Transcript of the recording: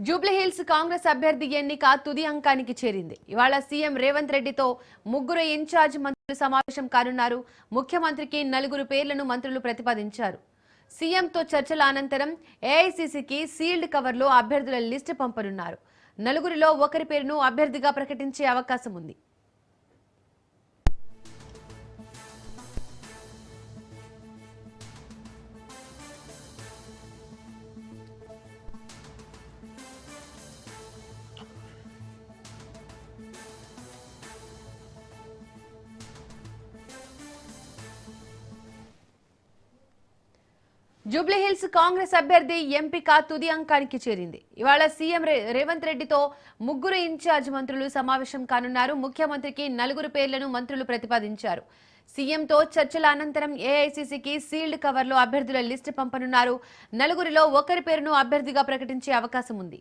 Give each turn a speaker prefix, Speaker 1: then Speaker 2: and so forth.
Speaker 1: జూబ్లీహిల్స్ కాంగ్రెస్ అభ్యర్థి ఎన్నిక తుది అంకానికి చేరింది. ఇవాళ సీఎం రేవంత్ రెడ్డితో ముగ్గురు ఇన్ఛార్జ్ మంత్రులు సమావేశం కానున్నారు. ముఖ్యమంత్రికి 4 పేర్లను మంత్రులు ప్రతిపాదించారు. సీఎంతో చర్చల అనంతరం ఏఐసీసీకి సీల్డ్ కవర్లో అభ్యర్థుల లిస్టు పంపనున్నారు. 4లో ఒకరి పేరును అభ్యర్థిగా ప్రకటించే అవకాశం ఉంది. జూబ్లీహిల్స్ కాంగ్రెస్ అభ్యర్థి ఎంపిక తుది అంకానికి చేరింది. ఇవాళ సీఎం రేవంత్ రెడ్డితో ముగ్గురు ఇన్ఛార్జ్ మంత్రులు సమావేశం కానున్నారు. ముఖ్యమంత్రికి 4 పేర్లను మంత్రులు ప్రతిపాదించారు. సీఎంతో చర్చల అనంతరం ఏఐసీసీకి సీల్డ్ కవర్లో అభ్యర్థుల లిస్టు పంపనున్నారు. 4లో ఒకరి పేరును అభ్యర్థిగా ప్రకటించే అవకాశం ఉంది.